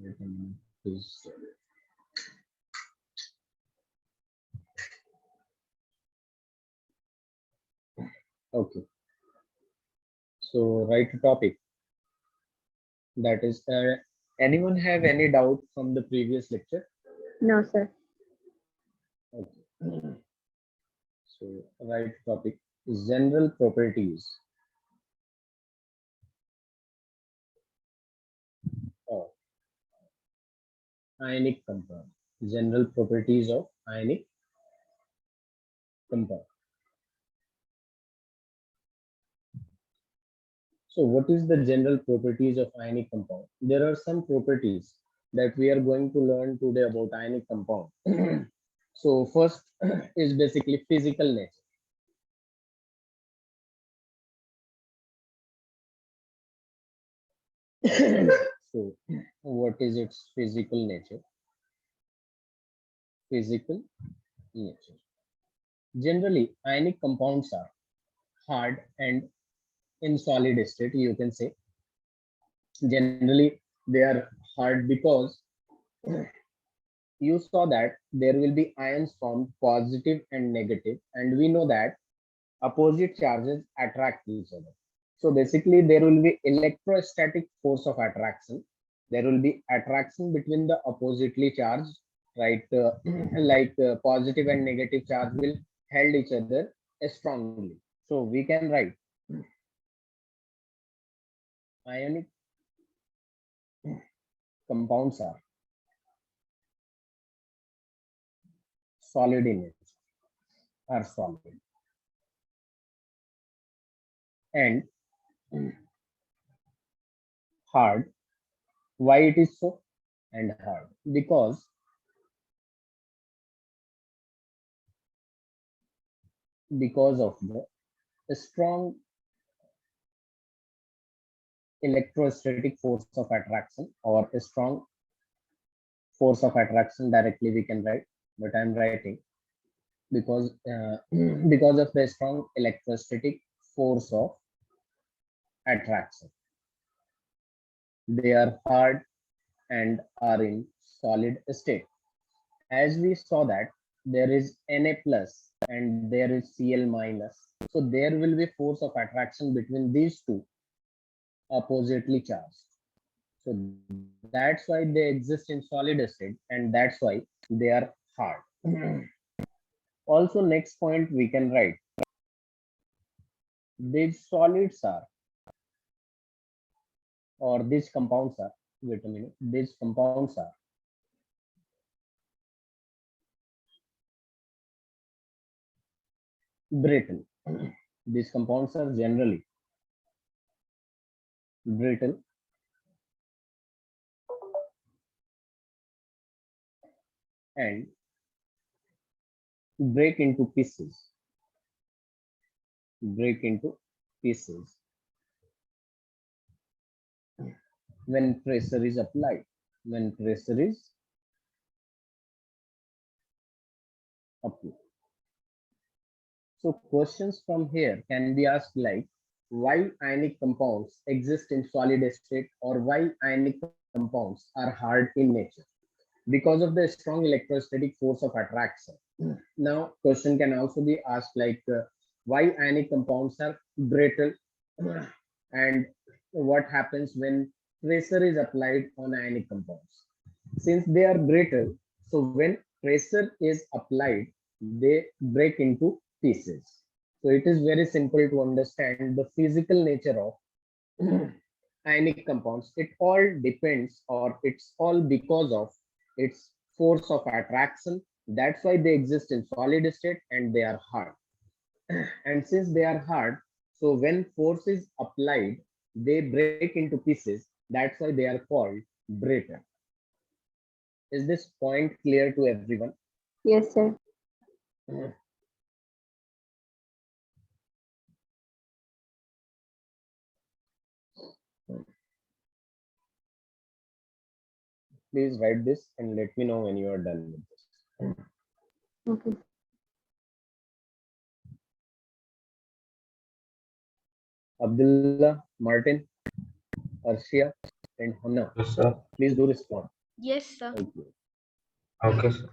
Wait a minute, please. Okay, so right topic, that is, anyone have any doubt from the previous lecture? No, sir. Okay. So right topic, general properties of ionic compound. General properties of ionic compound. So what is the general properties of ionic compound? There are some properties that we are going to learn today about ionic compound. So first is basically physical nature. So what is its physical nature? Physical nature. Generally, ionic compounds are hard and in solid state, you can say. Generally, they are hard because you saw that there will be ions formed positive and negative, and we know that opposite charges attract each other. So basically, there will be electrostatic force of attraction. There will be attraction between the oppositely charged, right? Like positive and negative charge will held each other strongly. So we can write ionic compounds are solid in nature, are solid, and hard. Why it is so? And hard because of the strong electrostatic force of attraction, or a strong force of attraction directly we can write, but I'm writing because because of the strong electrostatic force of attraction. They are hard and are in solid state. As we saw that there is Na plus and there is Cl minus, so there will be force of attraction between these two oppositely charged. So that's why they exist in solid state, and that's why they are hard. Also, next point we can write, these solids are, or these compounds are, wait a minute, these compounds are brittle. These compounds are generally brittle and break into pieces. Break into pieces when pressure is applied. When pressure is applied. So questions from here can be asked like, why ionic compounds exist in solid state, or why ionic compounds are hard in nature? Because of the strong electrostatic force of attraction. Now, question can also be asked like, why ionic compounds are brittle, and what happens when pressure is applied on ionic compounds? Since they are brittle, so when pressure is applied, they break into pieces. So it is very simple to understand the physical nature of ionic compounds. It all depends, or it's all because of its force of attraction. That's why they exist in solid state and they are hard. And since they are hard, so when force is applied, they break into pieces. That's why they are called brittle. Is this point clear to everyone? Yes, sir. Please write this and let me know when you are done with this. Okay. Abdullah, Martin, Arshia, and Hannah. Yes, sir. Please do respond. Yes, sir. Okay. Okay, sir.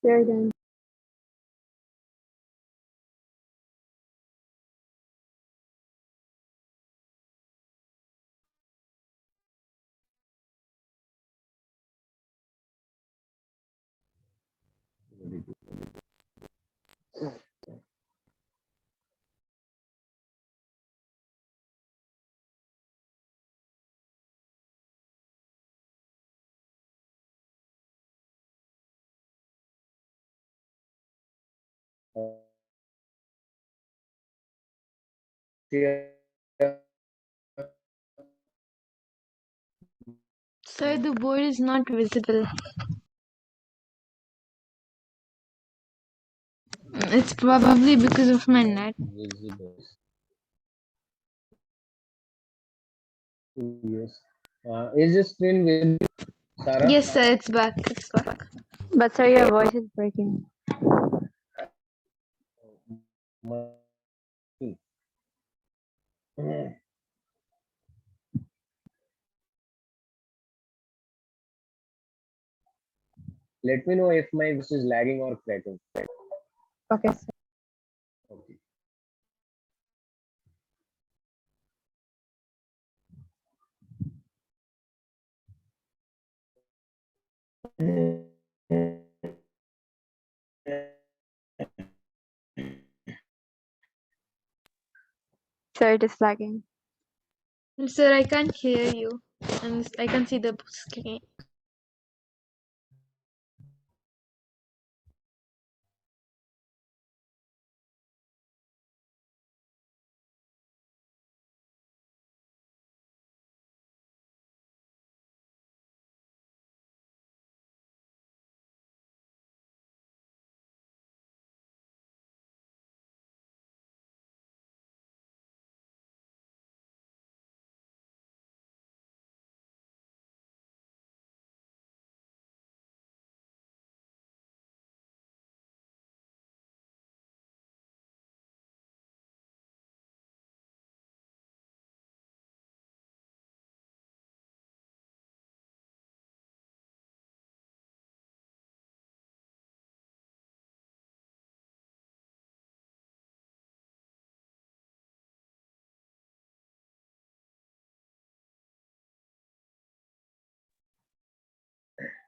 Sir, then. Sir, the board is not visible. It's probably because of my net. Visible. Yes. Is the screen visible, Sarah? Yes, sir, it's back. It's back. But sir, your voice is breaking. Let me know if my voice is lagging or cracking. Okay, sir. Okay. Sir, it is lagging. Sir, I can't hear you. And I can see the screen.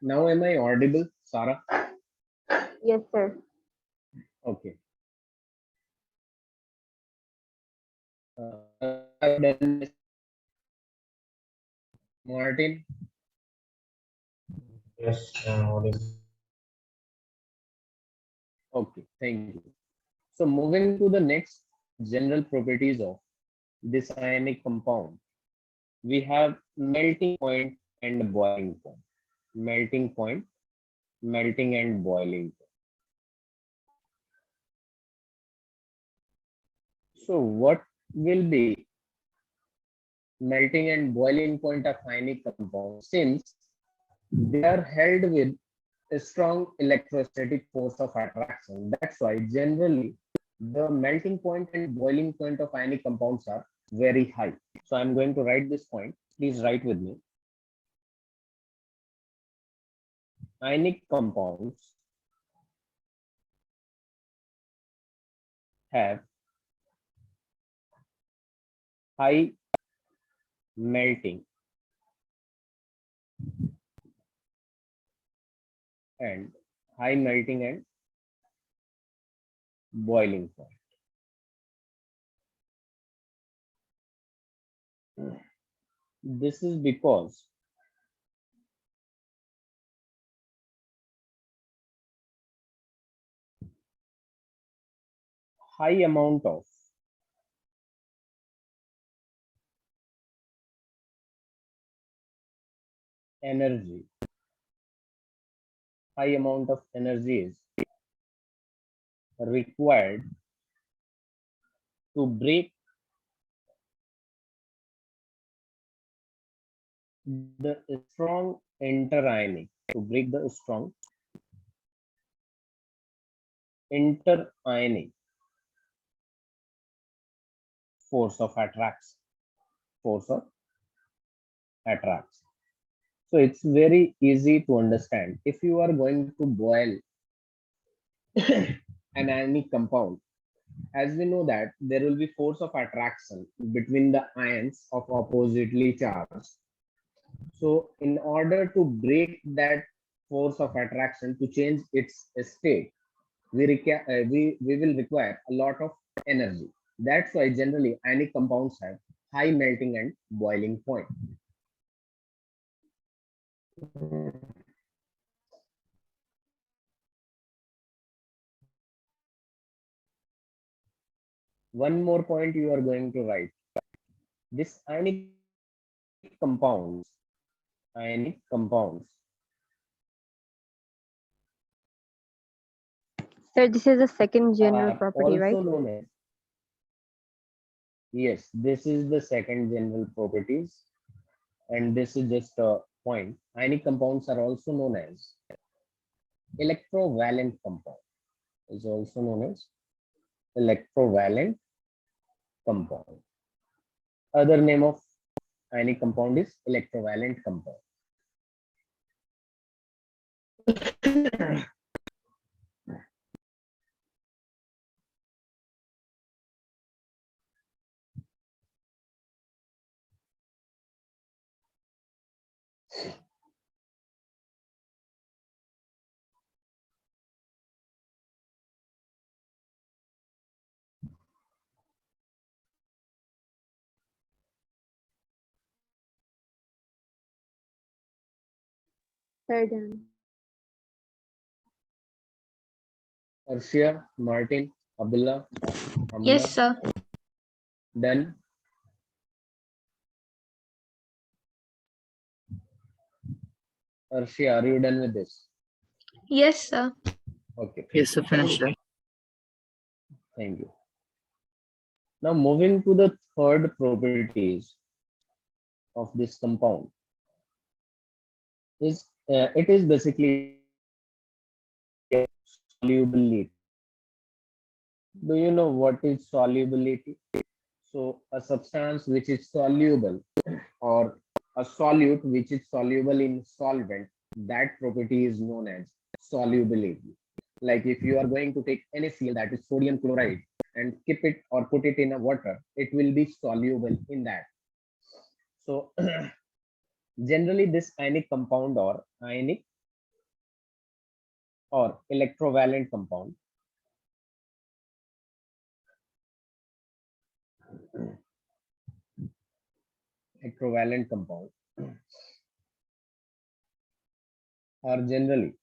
Now, am I audible, Sarah? Yes, sir. Okay. I've done this. Martin. Yes, audible. Okay. Thank you. So, moving to the next general properties of this ionic compound, we have melting point and boiling point. Melting point, melting and boiling point. So, what will be melting and boiling point of ionic compound since they are held with a strong electrostatic force of attraction? That's why generally the melting point and boiling point of ionic compounds are very high. So I'm going to write this point. Please write with me. Ionic compounds have high melting and high melting and boiling point. This is because high amount of energy, high amount of energy is required to break the strong interionic, to break the strong interionic force of attraction, force of attraction. So it's very easy to understand. If you are going to boil an ionic compound, as we know that there will be force of attraction between the ions of oppositely charged. So in order to break that force of attraction, to change its state, we will require a lot of energy. That's why generally ionic compounds have high melting and boiling point. One more point you are going to write. This ionic compounds Sir, this is the second general are property, right? also known as, yes, this is the second general properties, and this is just a point. Ionic compounds are also known as electrovalent compound, is also known as electrovalent compound. Other name of ionic compound is electrovalent compound. Sir, done. Arshia, Martin, Abdullah, Yes, Amna, sir. done. Arshia, are you done with this? Yes, sir. Okay, Yes, sir, finished, sir. thank you. Now moving to the third properties of this compound is it is basically solubility. Do you know what is solubility? So a substance which is soluble or a solute which is soluble in solvent, that property is known as solubility. Like if you are going to take NaCl, that is sodium chloride, and keep it or put it in a water, it will be soluble in that. So generally this ionic compound or ionic or electrovalent compound electrovalent compound are generally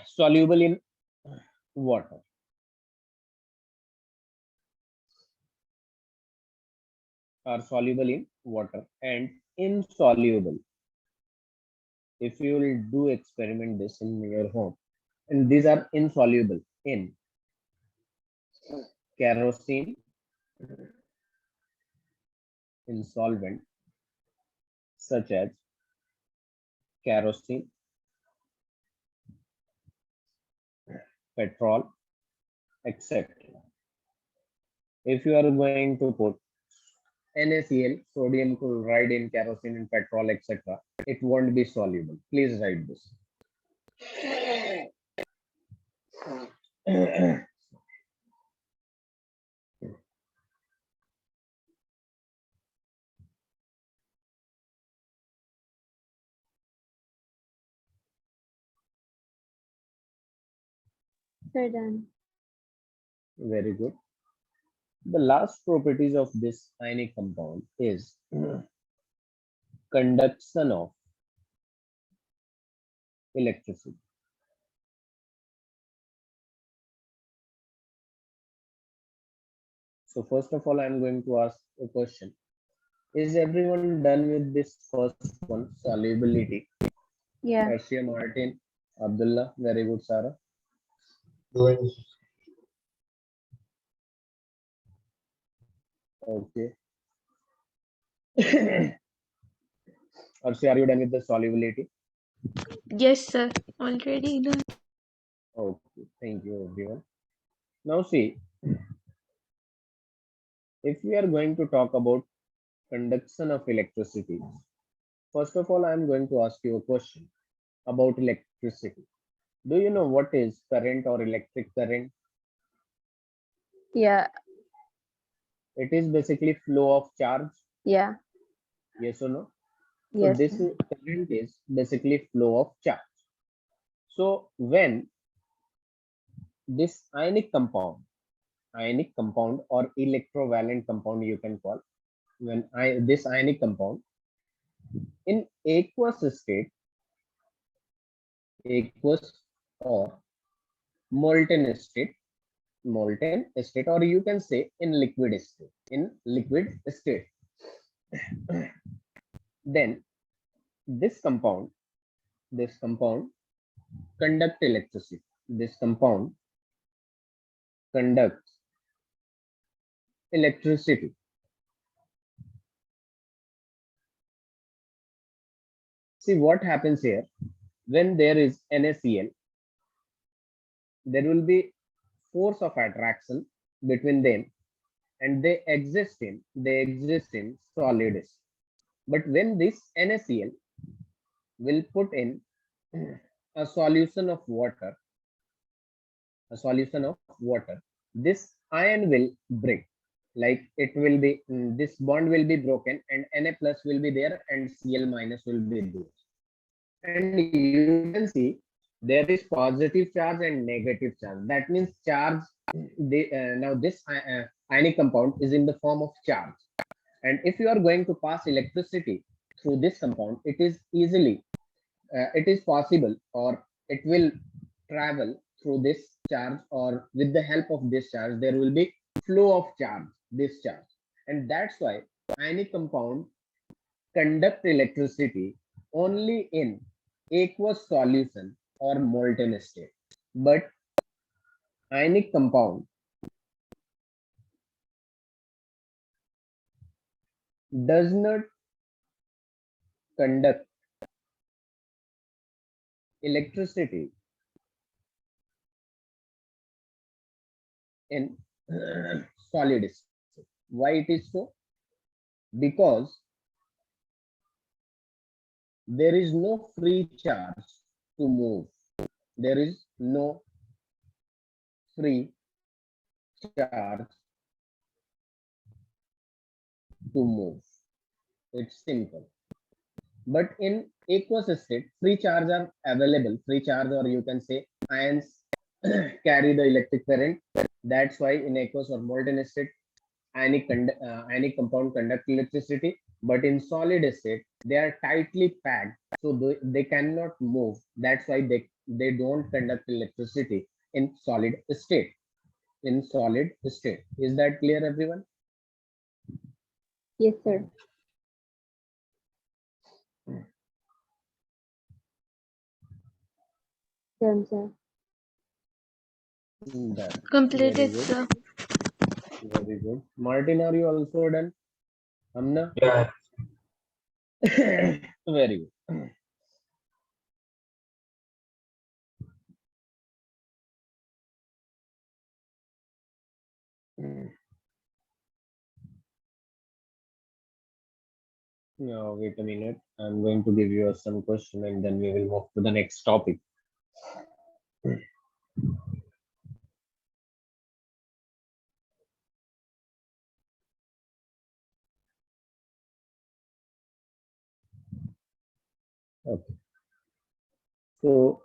soluble in water, are soluble in water and insoluble. If you will do experiment this in your home, and these are insoluble in kerosene, in solvent such as kerosene, petrol, etc. If you are going to put NaCl, sodium chloride in kerosene and petrol, etc., it won't be soluble. Please write this. Sir, done. Very good. The last properties of this ionic compound is conduction of electricity. So first of all, I'm going to ask a question. Is everyone done with this first one, solubility? Yeah. Garcia Martin, Abdullah, very good, Sarah. Doing Okay. Arshi, are you done with the solubility? Yes, sir. Already done. Okay, thank you, everyone. Now, see, if we are going to talk about conduction of electricity, first of all, I am going to ask you a question about electricity. Do you know what is current or electric current? Yeah. It is basically flow of charge. Yeah. Yes or no? So Yes, this sir. current is basically flow of charge. So when this ionic compound or electrovalent compound you can call, when this ionic compound in aqueous or molten state, or you can say in liquid state, then this compound this compound conduct electricity. This compound conducts electricity. See what happens here when there is NaCl, there will be force of attraction between them, and they exist in solid state. But when this NaCl will put in a solution of water, this ion will break. Like it will be, this bond will be broken, and Na plus will be there, and Cl minus will be there. And you can see there is positive charge and negative charge. That means charge. Now this ionic compound is in the form of charge, and if you are going to pass electricity through this compound, it is possible, or it will travel through this charge, or with the help of this charge there will be flow of charge, this charge. And that's why ionic compound conduct electricity only in aqueous solution or molten state. But ionic compound does not conduct electricity in solid state. Why it is so? Because there is no free charge to move. There is no free charge to move. It's simple. But in aqueous state, free charge are available. Free charge, or you can say ions, carry the electric current. That's why in aqueous or molten state, ionic compound conduct electricity. But in solid state, they are tightly packed, so they cannot move. That's why they don't conduct electricity in solid state. Is that clear, everyone? Yes, sir. Done, sir. Done. Very Completed, good. sir. Very good. Martin, are you also done? Amna? yeah. Very good. Now, wait a minute. I'm going to give you some question, and then we will move to the next topic. Okay. So,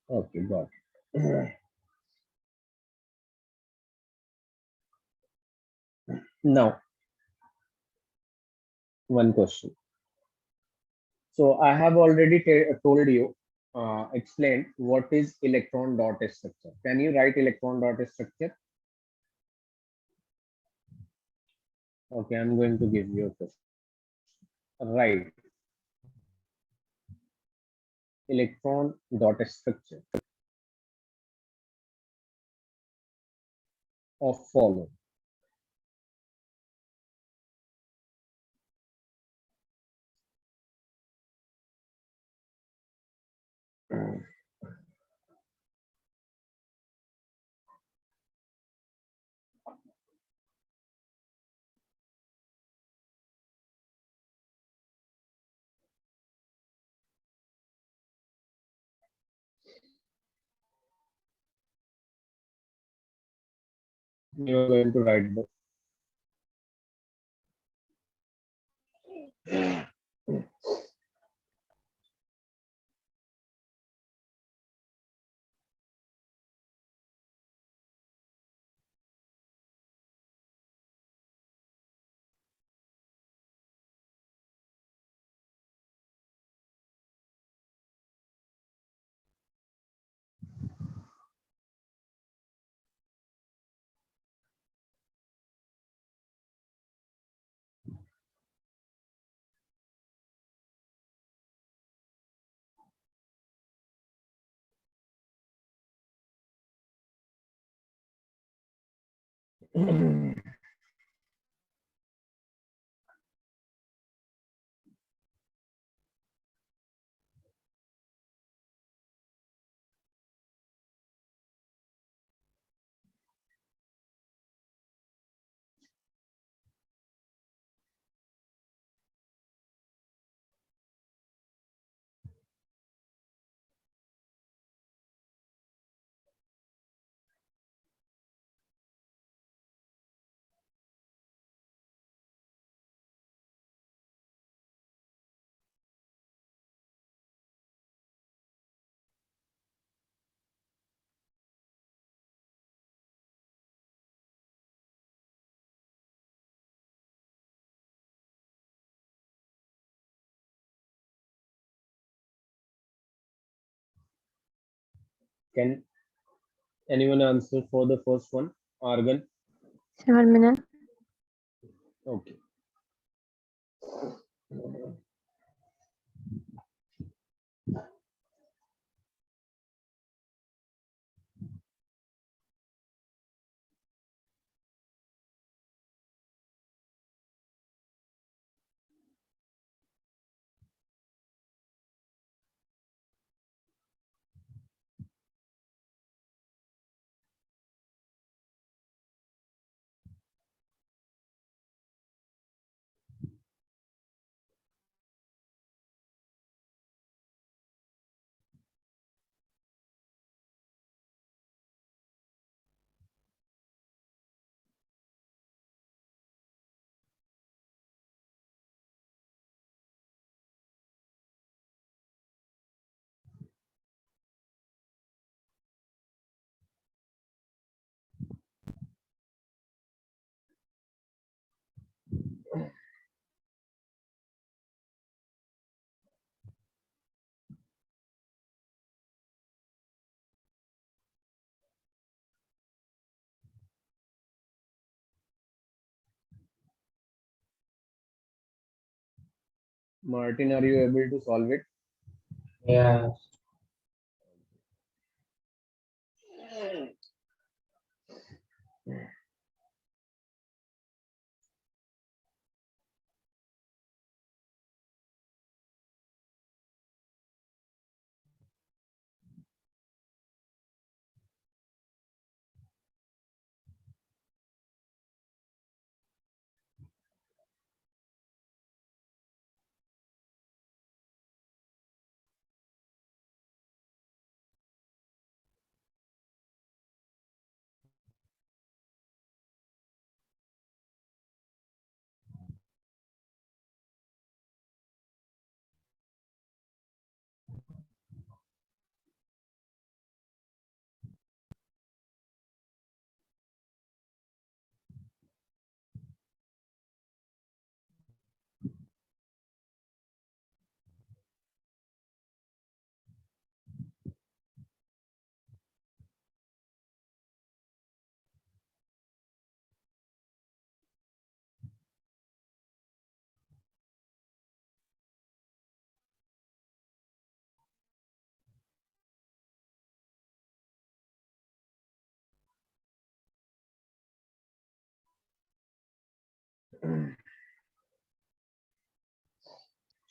okay, got it. Now, one question. So, I have already told you, explained what is electron dot structure. Can you write electron dot structure? Okay, I'm going to give you a question. Write electron dot structure of follow. You are going to write the Can anyone answer for the first one? Argan. 7 minutes. Okay. Martin, are you able to solve it? Yeah.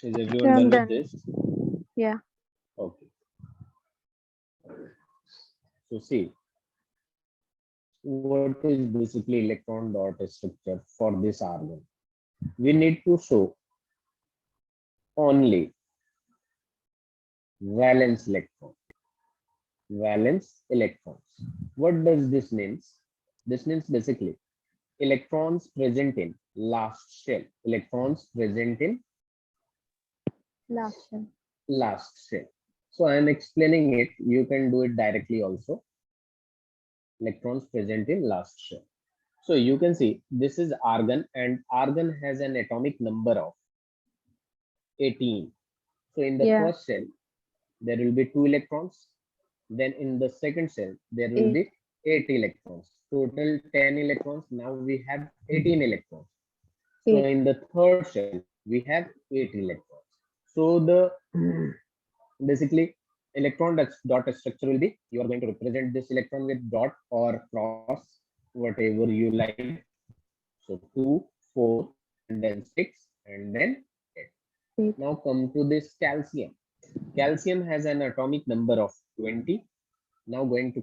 Is Sir, everyone I'm done with done. this? Yeah. Okay. So see, what is basically electron dot structure for this argon? We need to show only valence electron. Valence electrons. What does this means? This means basically electrons present in last shell. Electrons present in Last one. last shell. So I am explaining it. You can do it directly also. Electrons present in last shell. So you can see this is argon and argon has an atomic number of 18. So in the Yeah. first shell, there will be 2 electrons. Then in the second cell, there will 8. be 8 electrons. Total 10 electrons. Now we have 18 electrons. So 8. in the third shell, we have 8 electrons. So the basically electron dot structure will be, you are going to represent this electron with dot or cross, whatever you like. So 2, 4, and then 6, and then 8. 8. Now come to this calcium. Calcium has an atomic number of 20. Now going to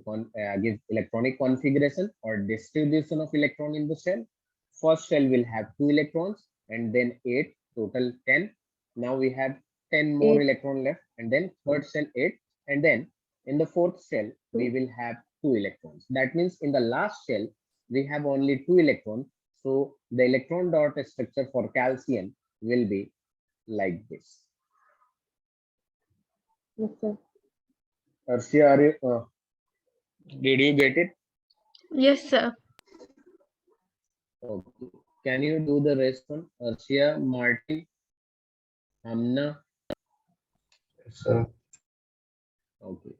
give electronic configuration or distribution of electron in the shell. First shell will have 2 electrons and then 8, total 10. Now we have 10 more 8. electron left, and then third shell 8, and then in the fourth shell we 2. will have 2 electrons. That means in the last shell we have only 2 electrons. So the electron dot structure for calcium will be like this. Yes, sir. Arshia, did you get it? Yes, sir. Okay. Can you do the rest one? Arshia, Martin, Amna. sir. Okay.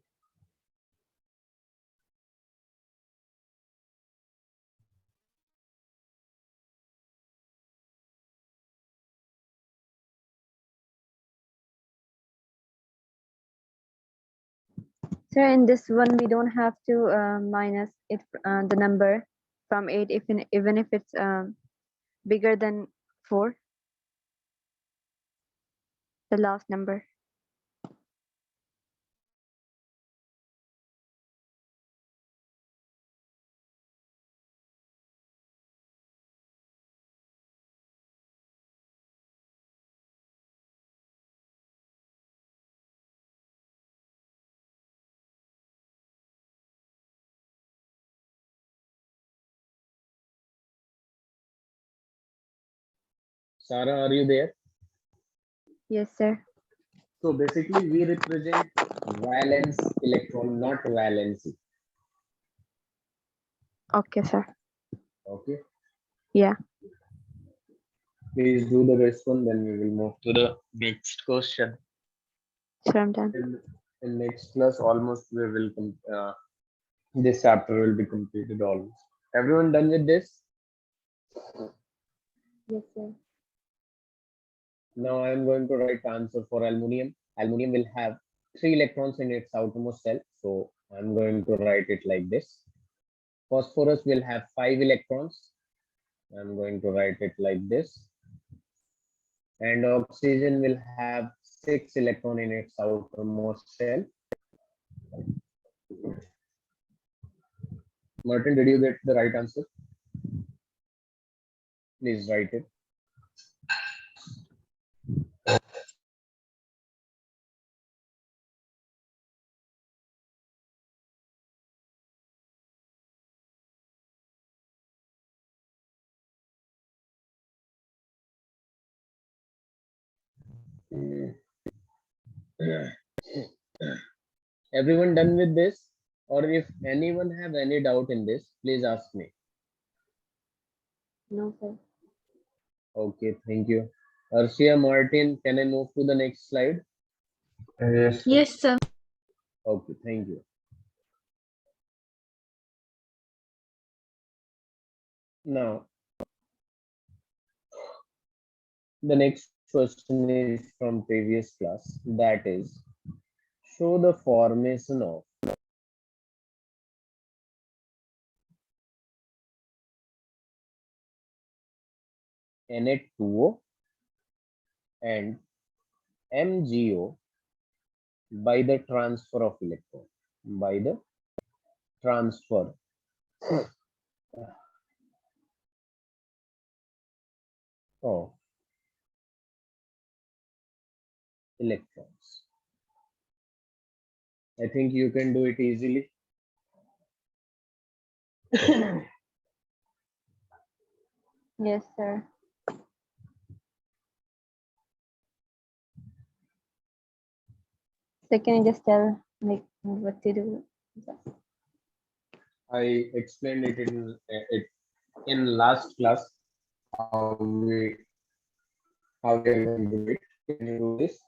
Sir, in this one, we don't have to minus it, the number from 8, even if it's bigger than 4, the last number. Sarah, are you there? Yes, sir. So basically we represent valence electron, not valency. Okay, sir. Okay. Yeah. Please do the rest one, then we will move to the next question. Sir, I'm done. In next class, almost we will this chapter will be completed almost. Everyone done with this? Yes, sir. Now I am going to write answer for aluminium. Aluminium will have 3 electrons in its outermost shell. So I'm going to write it like this. Phosphorus will have 5 electrons. I'm going to write it like this. And oxygen will have 6 electrons in its outermost shell. Martin, did you get the right answer? Please write it. Everyone done with this? Or if anyone have any doubt in this, please ask me. No, sir. Okay, thank you. Arshia, Martin, can I move to the next slide? Yes, sir. Yes, sir. Okay, thank you. Now, the next question is from previous class. That is, show the formation of Na2O and MgO by the transfer of electron. By the transfer of electrons. I think you can do it easily. Yes, sir. So can you just tell like what to do? I explained in last class how we are going to do it. Can you do this?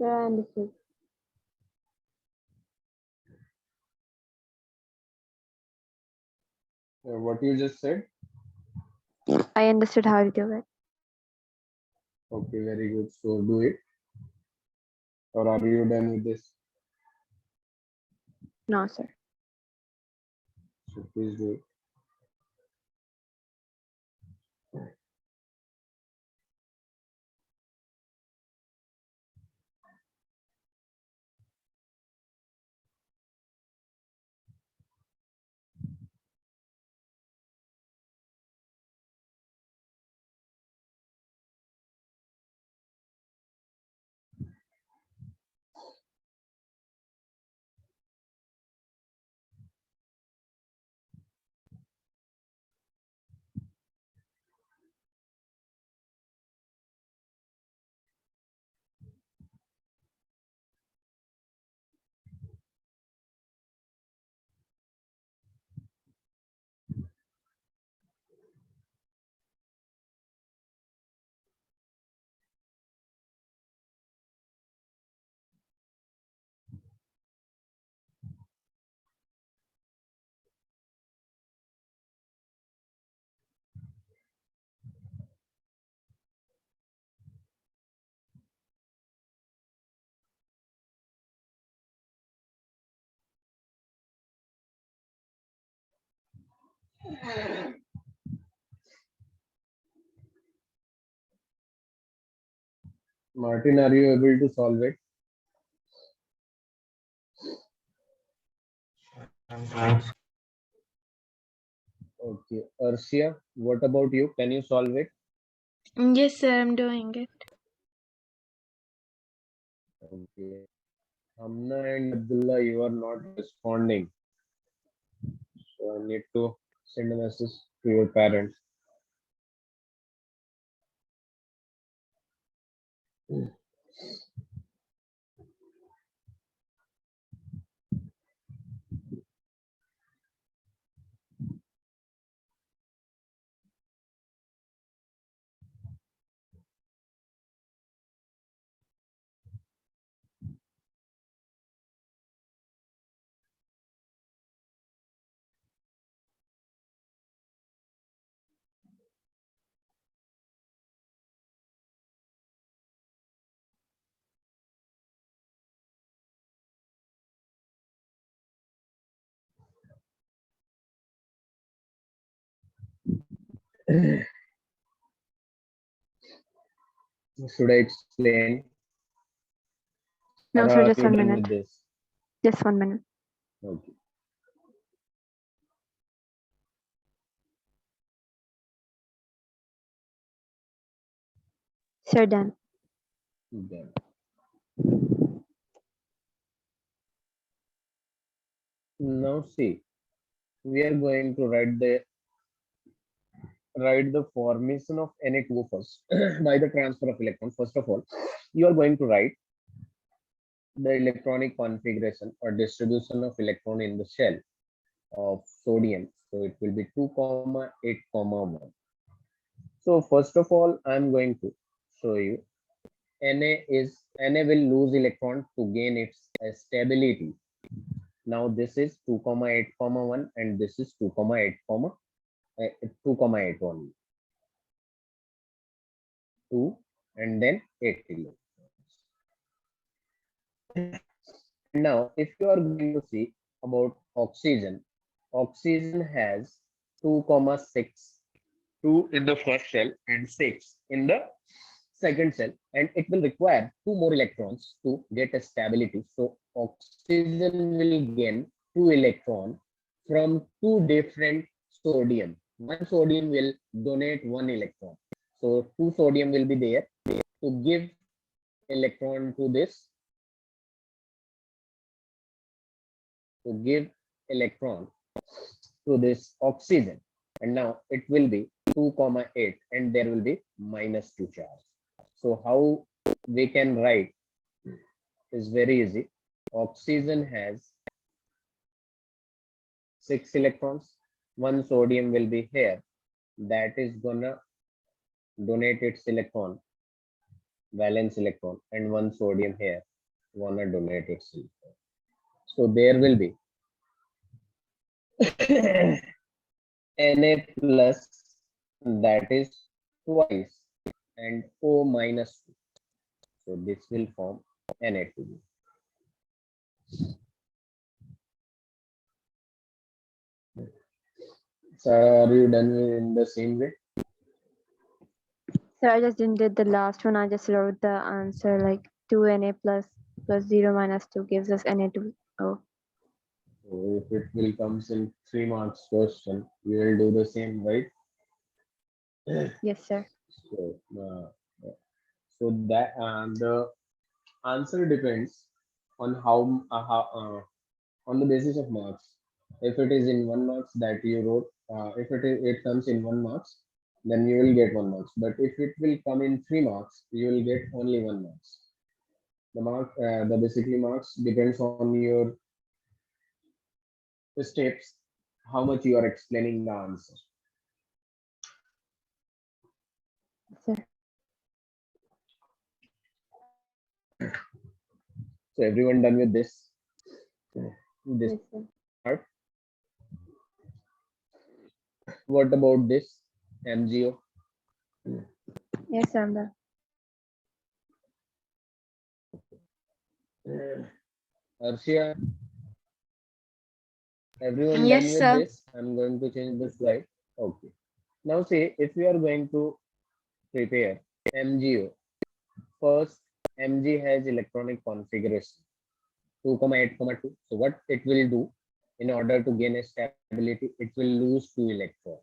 Sir, I understood. What you just said? I understood how to do it. Okay, very good. So do it. Or are you done with this? No, sir. So please do it. Martin, are you able to solve it? I'm trying. Okay. Arsia, what about you? Can you solve it? Yes, sir, I'm doing it. Okay. Hamna and Abdullah, you are not responding. So I need to send a message to your parents. Should I explain? Or No, are sir, you just done 1 with minute. this? Just 1 minute. Okay. Sir, done. Done. Now see, we are going to write the formation of Na2O first by the transfer of electron. First of all, you are going to write the electronic configuration or distribution of electron in the shell of sodium. So it will be 2 comma 8 comma 1. So first of all, I'm going to show you Na will lose electron to gain its stability. Now this is 2,8,1 and this is 2,8, only. 2 and then 8 electrons. Now if you are going to see about oxygen, oxygen has 2,6, 2 in the first shell and 6 in the second cell, and it will require 2 more electrons to get a stability. So oxygen will gain 2 electron from 2 different sodium. One sodium will donate 1 electron. So 2 sodium will be there to give electron to this, to give electron to this oxygen. And now it will be 2,8 and there will be -2 charge. So how we can write is very easy. Oxygen has 6 electrons. One sodium will be here. That is gonna donate its electron, valence electron, and one sodium here gonna donate its electron. So there will be Na plus, that is twice, and O minus 2. So this will form Na2. So are you done in the same way? So I just didn't did the last one. I just wrote the answer like 2Na plus 0 minus 2 gives us Na2. Oh, So if it will comes in 3 marks question, we will do the same, right? yes, sir. So, that the answer depends on on the basis of marks. If it is in 1 marks that you wrote, if it comes in 1 marks, then you will get 1 marks. But if it will come in 3 marks, you will get only 1 marks. The basically marks depends on your steps, how much you are explaining the answer. Sir. So everyone done with this? This Yes, sir. part. What about this MGO? Yes, sir. I'm done. Arshia, everyone done Yes, with sir. this? I'm going to change the slide. Okay. Now see, if we are going to prepare MGO, first Mg has electronic configuration 2,8,2. So what it will do, in order to gain a stability, it will lose 2 electrons.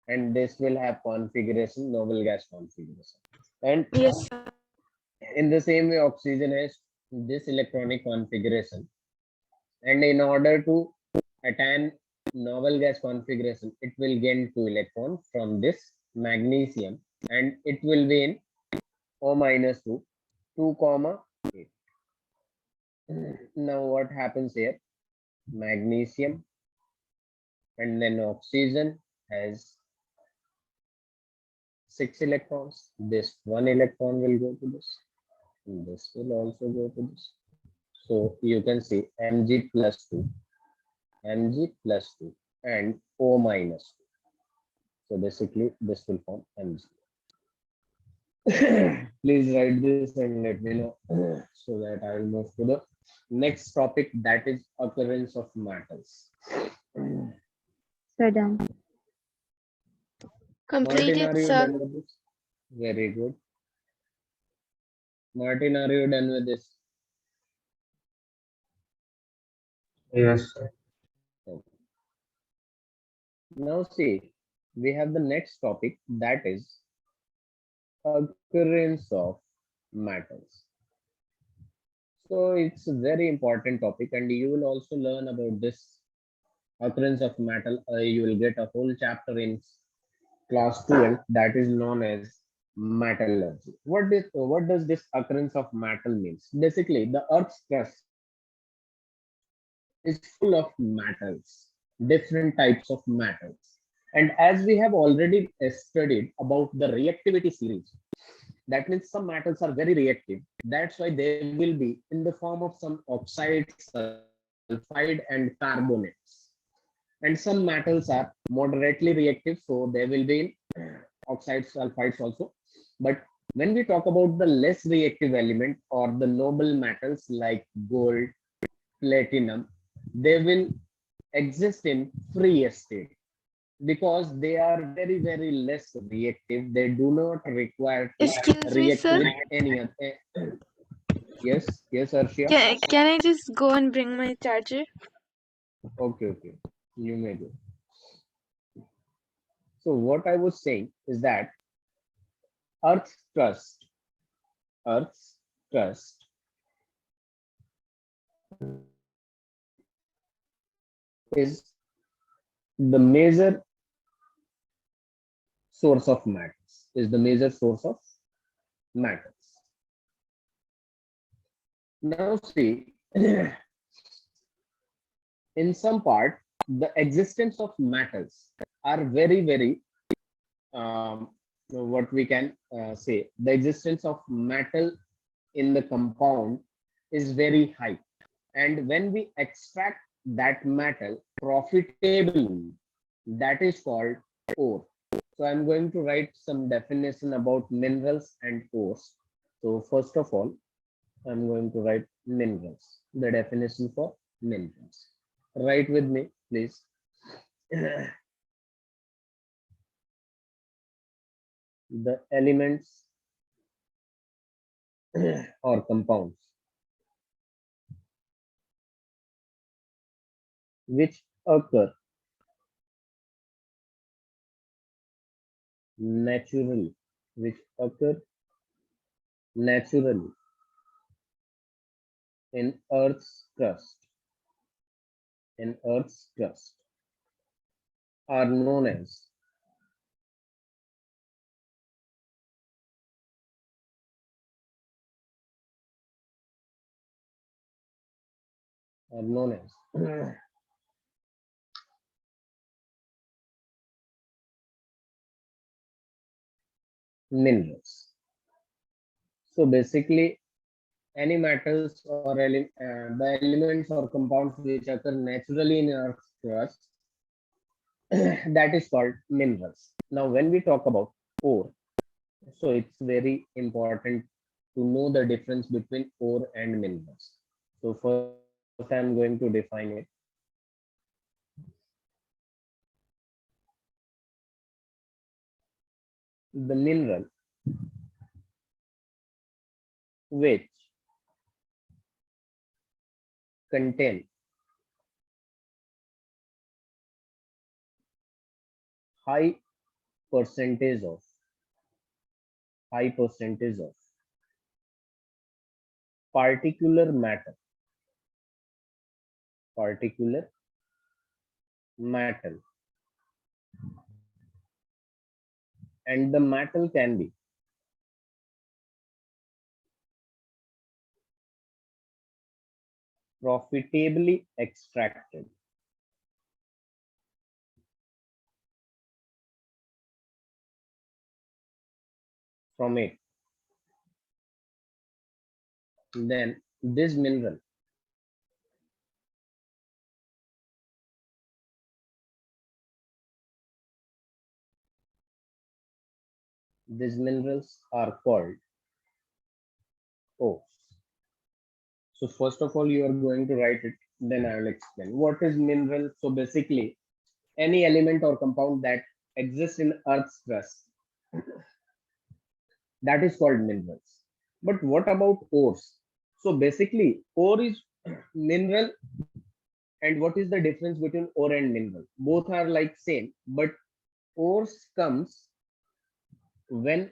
And this will have configuration, noble gas configuration. And Yes, sir. in the same way, oxygen has this electronic configuration. And in order to attain novel gas configuration, it will gain 2 electrons from this magnesium, and it will be in O minus 2, 2,8. Now what happens here? Magnesium and then oxygen has 6 electrons. This 1 electron will go to this. And this will also go to this. So you can see Mg plus 2, Mg plus 2 and O minus 2. So basically this will form Mg. Please write this and let me know so that I will move to the next topic, that is occurrence of metals. Sir, done. Martin, Completed, are you sir. done with this? Very good. Martin, are you done with this? Yes, sir. Okay. Now see, we have the next topic, that is occurrence of metals. So it's a very important topic, and you will also learn about this occurrence of metal. You will get a whole chapter in class 12 that is known as metallurgy. What does this occurrence of metal means? Basically, the Earth's crust is full of metals, different types of metals. And as we have already studied about the reactivity series, That means some metals are very reactive. That's why they will be in the form of some oxide, sulfide, and carbonates. And some metals are moderately reactive, so they will be in oxides, sulfides also. But when we talk about the less reactive element or the noble metals like gold, platinum, they will exist in free state because they are very, very less reactive. They do not require to Excuse me, react sir. with any other. Yes, yes, Arshia. Can I just go and bring my charger? Okay, okay, you may do. So what I was saying is that Earth's crust, Earth's crust is the major source of metals. Is the major source of metals. Now see, in some part, the existence of metals are very, very what we can say. The existence of metal in the compound is very high, and when we extract that metal profitably, that is called ore. So I'm going to write some definition about minerals and ores. So first of all, I'm going to write minerals, the definition for minerals. Write with me, please. The elements or compounds which occur naturally, which occur naturally in Earth's crust, in Earth's crust, are known as are known as minerals. So basically, any metals or the elements or compounds which occur naturally in Earth's crust, that is called minerals. Now, when we talk about ore, so it's very important to know the difference between ore and minerals. So first, I'm going to define it. The mineral which contain high percentage of high percentage of particular matter, particular metal, and the metal can be profitably extracted from it, then these minerals are called ores. So first of all, you are going to write it, then I will explain. What is mineral? So basically, any element or compound that exists in Earth's crust, that is called minerals. But what about ores? So basically, ore is mineral. And what is the difference between ore and mineral? Both are like same, but ores comes when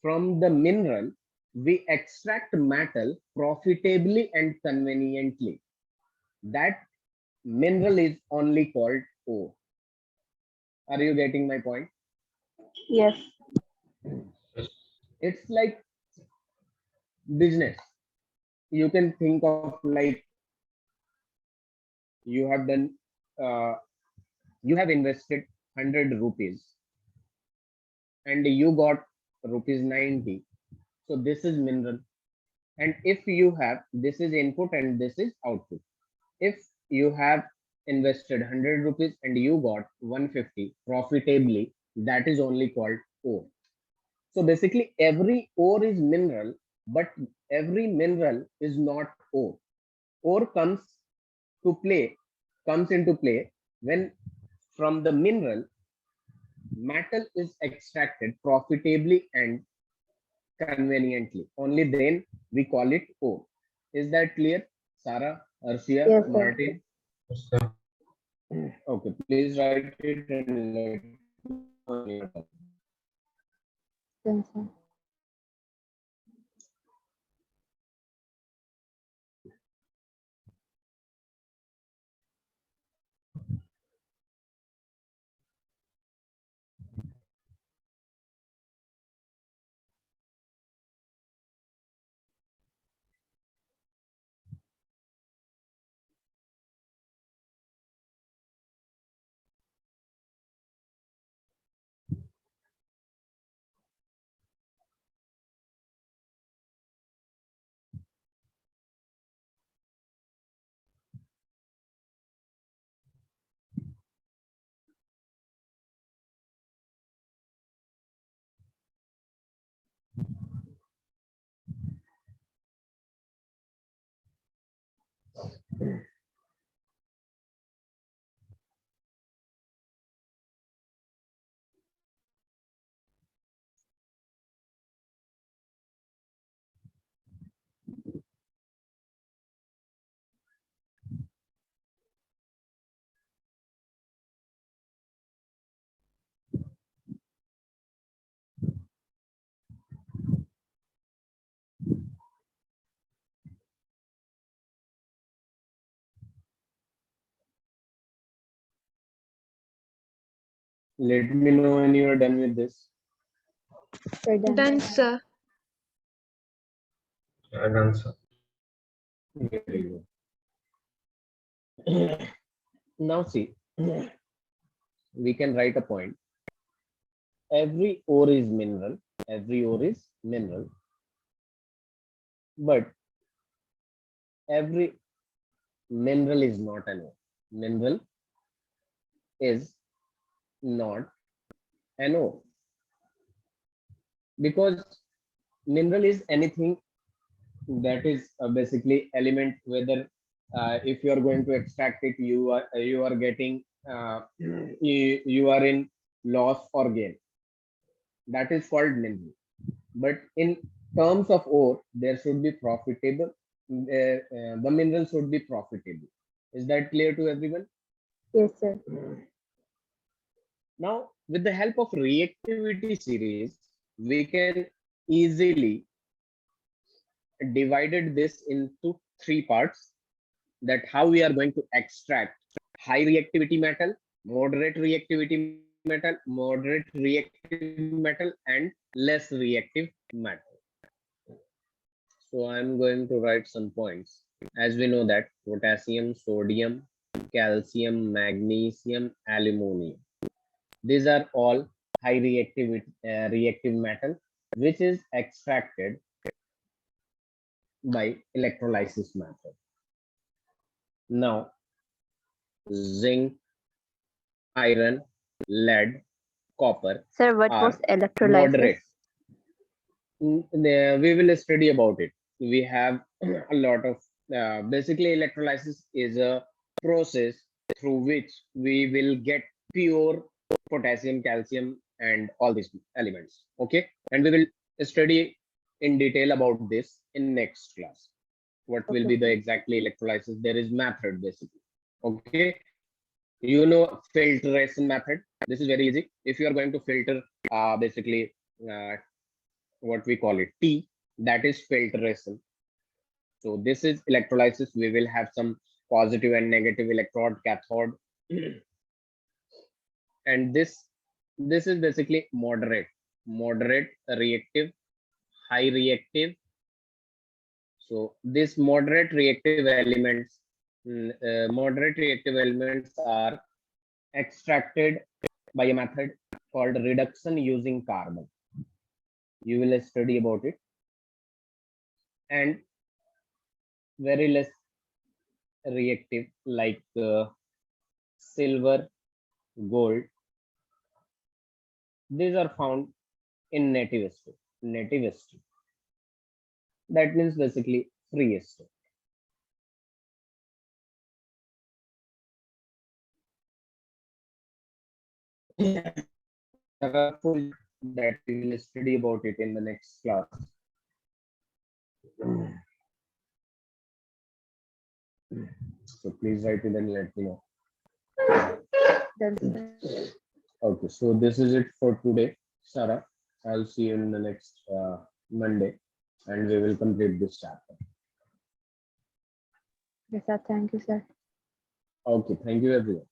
from the mineral we extract metal profitably and conveniently. That mineral is only called ore. Are you getting my point? Yes. It's like business. You can think of like you have done, uh, you have invested 100 rupees and you got rupees 90. So this is mineral. And if you have, this is input and this is output. If you have invested 100 rupees and you got 150 profitably, that is only called ore. So basically every ore is mineral, but every mineral is not ore. Ore comes into play when from the mineral metal is extracted profitably and conveniently. Only then we call it ore. Is that clear, Sarah, Arshia, Yes, sir. Martin? Yes, sir. Okay, please write it and let me know when you're done. Yes, sir. Let me know when you are done with this. We're done. Done, sir. Yeah, done, sir. Very good. Now see, we can write a point. Every ore is mineral. Every ore is mineral. But every mineral is not an ore. Mineral is not an ore because mineral is anything that is basically element. Whether if you are going to extract it, you are getting you are in loss or gain. That is called mineral. But in terms of ore, there should be profitable. The mineral should be profitable. Is that clear to everyone? Yes, sir. Now, with the help of reactivity series, we can easily divided this into three parts. That how we are going to extract high reactivity metal, moderate reactivity metal, moderate reactive metal, and less reactive metal. So I'm going to write some points. As we know that potassium, sodium, calcium, magnesium, aluminum. These are all high reactive metal, which is extracted by electrolysis method. Now, zinc, iron, lead, copper Sir, what was are electrolysis? moderate. We will study about it. We have a lot of basically electrolysis is a process through which we will get pure potassium, calcium, and all these elements. Okay, and we will study in detail about this in next class. What will Okay, be the sir. exactly electrolysis? There is method basically. Okay, you know filtration method. This is very easy. If you are going to filter basically what we call it tea, that is filtration. So this is electrolysis. We will have some positive and negative electrode, cathode, and this is basically moderate reactive, high reactive. So this moderate reactive elements are extracted by a method called reduction using carbon. You will study about it, and very less reactive like silver, gold. These are found in native state. Native state. That means basically free state. Powerful that we will study about it in the next class. So please write it and let me know. Done, sir. Okay, so this is it for today, Sarah. I'll see you in the next Monday, and we will complete this chapter. Yes, sir. Thank you, sir. Okay, thank you everyone.